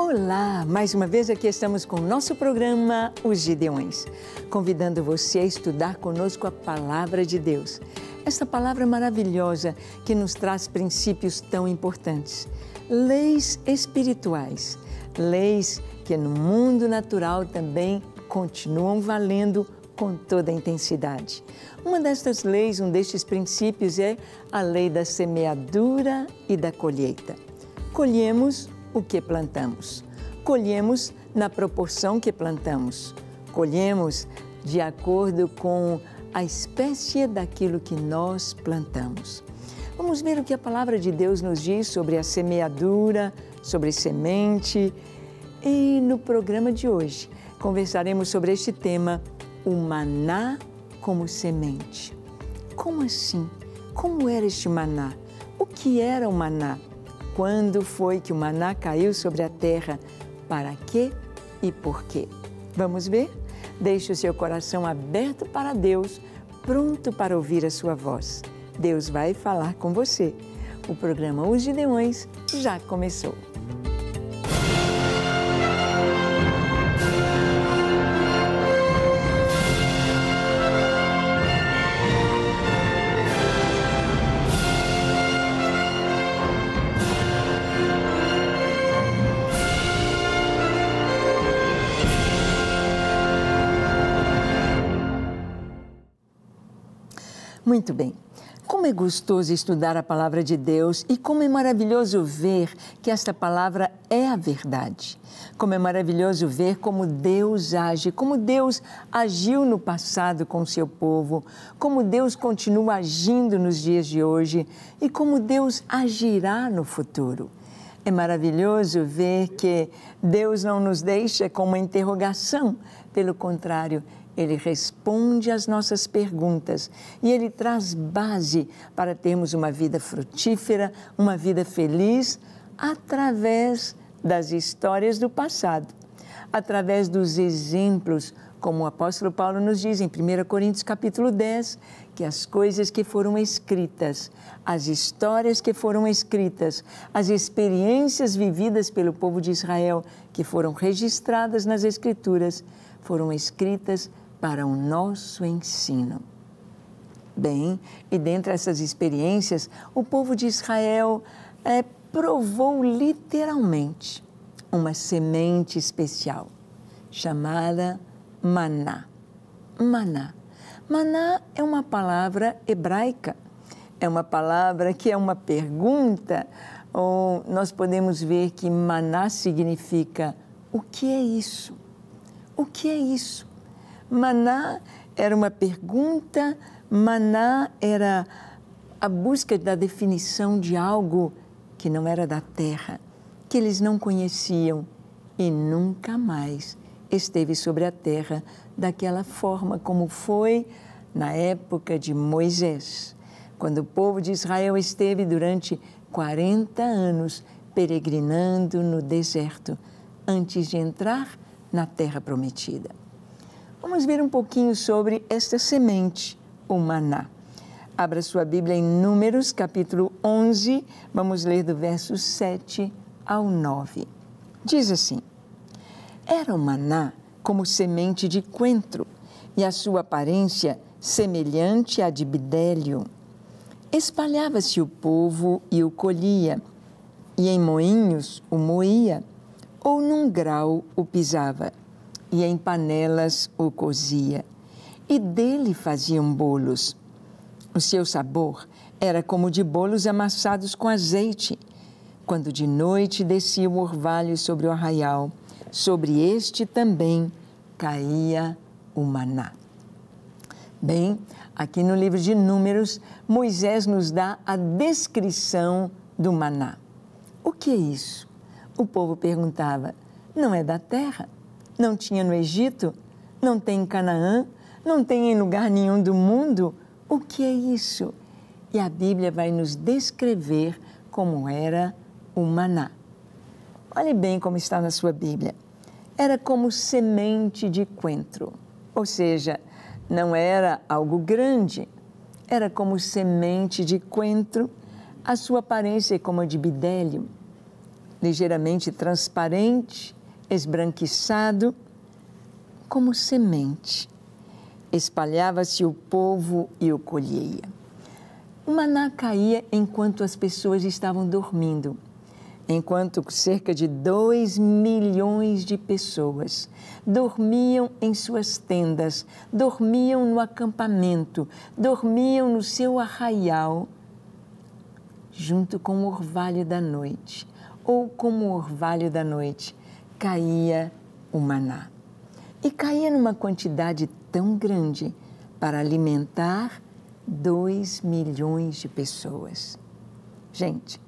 Olá! Mais uma vez aqui estamos com o nosso programa Os Gideões, convidando você a estudar conosco a Palavra de Deus. Essa palavra maravilhosa que nos traz princípios tão importantes. Leis espirituais, leis que no mundo natural também continuam valendo com toda a intensidade. Uma destas leis, um destes princípios é a lei da semeadura e da colheita. Colhemos o que plantamos. Colhemos na proporção que plantamos. Colhemos de acordo com a espécie daquilo que nós plantamos. Vamos ver o que a palavra de Deus nos diz sobre a semeadura, sobre semente. E no programa de hoje conversaremos sobre este tema, o maná como semente. Como assim? Como era este maná? O que era o maná? Quando foi que o maná caiu sobre a terra? Para quê e por quê? Vamos ver? Deixe o seu coração aberto para Deus, pronto para ouvir a sua voz. Deus vai falar com você. O programa Os Gideões já começou. Muito bem. Como é gostoso estudar a palavra de Deus e como é maravilhoso ver que esta palavra é a verdade. Como é maravilhoso ver como Deus age, como Deus agiu no passado com o seu povo, como Deus continua agindo nos dias de hoje e como Deus agirá no futuro. É maravilhoso ver que Deus não nos deixa com uma interrogação, pelo contrário, Ele responde às nossas perguntas e Ele traz base para termos uma vida frutífera, uma vida feliz, através das histórias do passado, através dos exemplos, como o apóstolo Paulo nos diz em 1 Coríntios capítulo 10, que as coisas que foram escritas, as histórias que foram escritas, as experiências vividas pelo povo de Israel, que foram registradas nas Escrituras, foram escritas para o nosso ensino. Bem, e dentre essas experiências, o povo de Israel provou literalmente uma semente especial, chamada maná. Maná. Maná é uma palavra hebraica, é uma palavra que é uma pergunta, ou nós podemos ver que maná significa o que é isso? O que é isso? Maná era uma pergunta, maná era a busca da definição de algo que não era da terra, que eles não conheciam e nunca mais esteve sobre a terra daquela forma como foi na época de Moisés, quando o povo de Israel esteve durante 40 anos peregrinando no deserto, antes de entrar na terra prometida. Vamos ver um pouquinho sobre esta semente, o maná. Abra sua Bíblia em Números, capítulo 11, vamos ler do verso 7 ao 9. Diz assim: Era o maná como semente de coentro, e a sua aparência semelhante à de bidélio. Espalhava-se o povo e o colhia, e em moinhos o moía, ou num grau o pisava, e em panelas o cozia, e dele faziam bolos. O seu sabor era como de bolos amassados com azeite, quando de noite descia o orvalho sobre o arraial, sobre este também caía o maná. Bem, aqui no livro de Números, Moisés nos dá a descrição do maná. O que é isso? O povo perguntava, não é da terra? Não tinha no Egito? Não tem em Canaã? Não tem em lugar nenhum do mundo? O que é isso? E a Bíblia vai nos descrever como era o maná. Olhe bem como está na sua Bíblia. Era como semente de coentro, ou seja, não era algo grande, era como semente de coentro, a sua aparência é como a de bidélio. ligeiramente transparente, esbranquiçado, como semente. Espalhava-se o povo e o colhia. O maná caía enquanto as pessoas estavam dormindo, enquanto cerca de 2 milhões de pessoas dormiam em suas tendas, dormiam no acampamento, dormiam no seu arraial, junto com o orvalho da noite, ou como o orvalho da noite, caía o maná. E caía numa quantidade tão grande para alimentar 2 milhões de pessoas. Gente,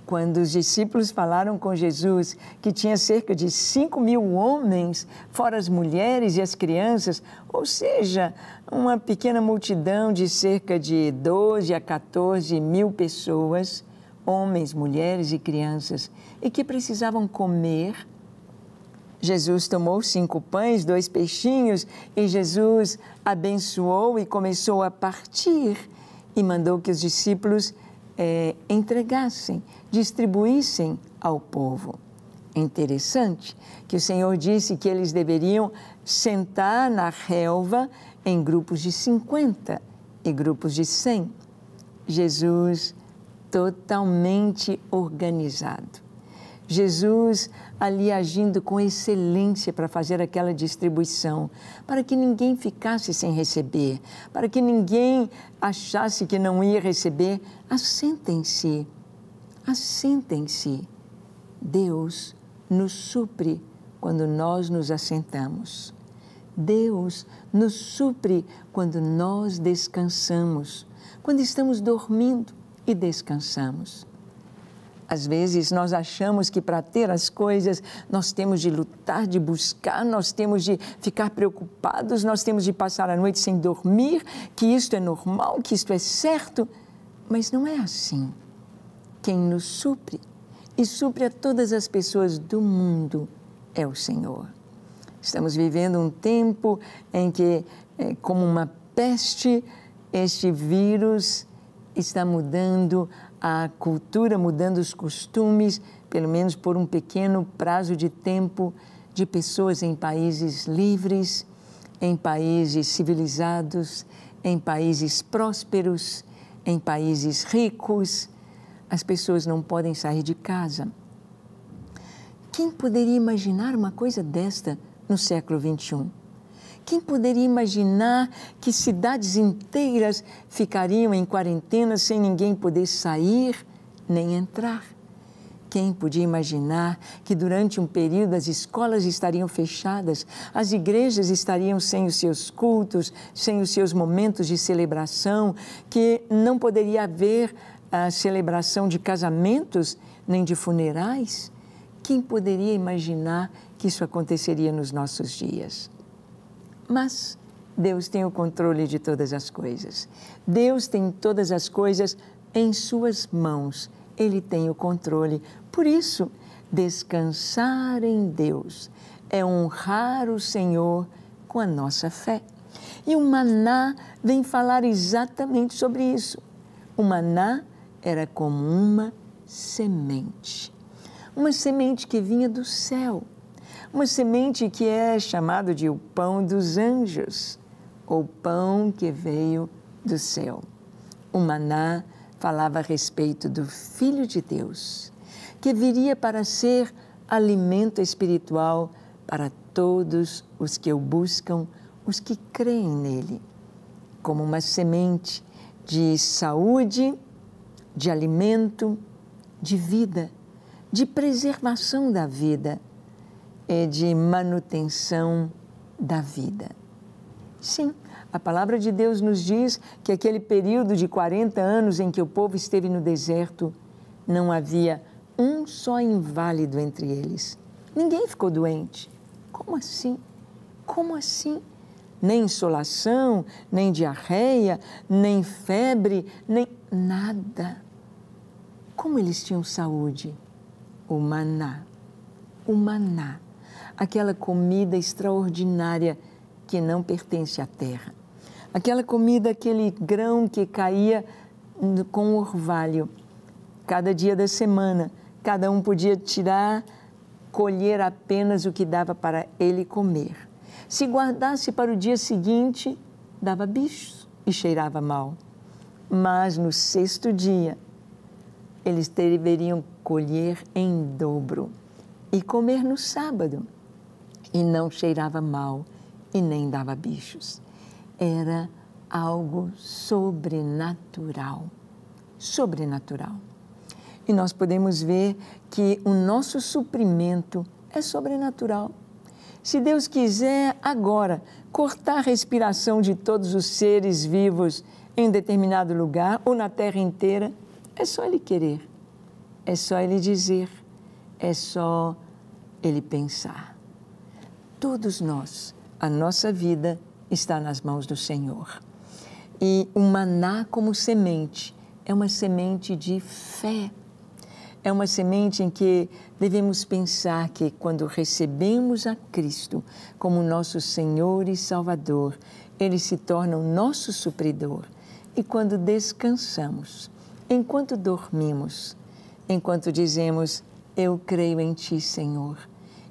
quando os discípulos falaram com Jesus que tinha cerca de 5 mil homens, fora as mulheres e as crianças, ou seja, uma pequena multidão de cerca de 12 a 14 mil pessoas, homens, mulheres e crianças, e que precisavam comer, Jesus tomou 5 pães, 2 peixinhos, e Jesus abençoou e começou a partir e mandou que os discípulos entregassem, distribuíssem ao povo. É interessante que o Senhor disse que eles deveriam sentar na relva em grupos de 50 e grupos de 100. Jesus totalmente organizado. Jesus ali agindo com excelência para fazer aquela distribuição, para que ninguém ficasse sem receber, para que ninguém achasse que não ia receber. Assentem-se, assentem-se. Deus nos supre quando nós nos assentamos. Deus nos supre quando nós descansamos, quando estamos dormindo e descansamos. Às vezes nós achamos que para ter as coisas nós temos de lutar, de buscar, nós temos de ficar preocupados, nós temos de passar a noite sem dormir, que isto é normal, que isto é certo, mas não é assim. Quem nos supre e supre a todas as pessoas do mundo é o Senhor. Estamos vivendo um tempo em que, como uma peste, este vírus está mudando a cultura, mudando os costumes, pelo menos por um pequeno prazo de tempo, de pessoas em países livres, em países civilizados, em países prósperos, em países ricos. As pessoas não podem sair de casa. Quem poderia imaginar uma coisa desta no século XXI? Quem poderia imaginar que cidades inteiras ficariam em quarentena sem ninguém poder sair nem entrar? Quem podia imaginar que durante um período as escolas estariam fechadas, as igrejas estariam sem os seus cultos, sem os seus momentos de celebração, que não poderia haver a celebração de casamentos nem de funerais? Quem poderia imaginar que isso aconteceria nos nossos dias? Mas Deus tem o controle de todas as coisas. Deus tem todas as coisas em suas mãos. Ele tem o controle. Por isso, descansar em Deus é honrar o Senhor com a nossa fé. E o maná vem falar exatamente sobre isso. O maná era como uma semente que vinha do céu. Uma semente que é chamado de o pão dos anjos, ou pão que veio do céu. O maná falava a respeito do Filho de Deus, que viria para ser alimento espiritual para todos os que o buscam, os que creem nele, como uma semente de saúde, de alimento, de vida, de preservação da vida, e de manutenção da vida. Sim, a palavra de Deus nos diz que aquele período de 40 anos em que o povo esteve no deserto, não havia um só inválido entre eles. Ninguém ficou doente. Como assim? Como assim? Nem insolação, nem diarreia, nem febre, nem nada. Como eles tinham saúde? O maná. O maná. Aquela comida extraordinária que não pertence à terra. Aquela comida, aquele grão que caía com orvalho. Cada dia da semana Cada um podia colher apenas o que dava para ele comer. Se guardasse para o dia seguinte, dava bichos e cheirava mal. Mas no sexto dia, eles deveriam colher em dobro e comer no sábado. E não cheirava mal e nem dava bichos. Era algo sobrenatural. Sobrenatural. E nós podemos ver que o nosso suprimento é sobrenatural. Se Deus quiser agora cortar a respiração de todos os seres vivos em um determinado lugar ou na terra inteira, é só Ele querer, é só Ele dizer, é só Ele pensar. Todos nós, a nossa vida está nas mãos do Senhor. E o maná como semente é uma semente de fé. É uma semente em que devemos pensar que quando recebemos a Cristo como nosso Senhor e Salvador, Ele se torna o nosso supridor. E quando descansamos, enquanto dormimos, enquanto dizemos, eu creio em Ti, Senhor,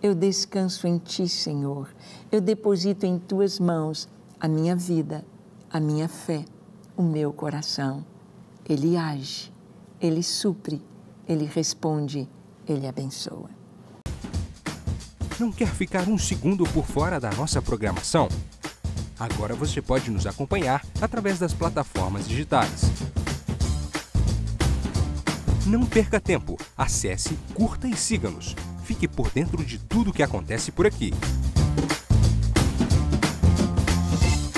eu descanso em Ti, Senhor, eu deposito em Tuas mãos a minha vida, a minha fé, o meu coração. Ele age, Ele supre, Ele responde, Ele abençoa. Não quer ficar um segundo por fora da nossa programação? Agora você pode nos acompanhar através das plataformas digitais. Não perca tempo, acesse, curta e siga-nos. Fique por dentro de tudo o que acontece por aqui.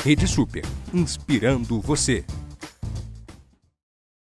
Rede Super, inspirando você.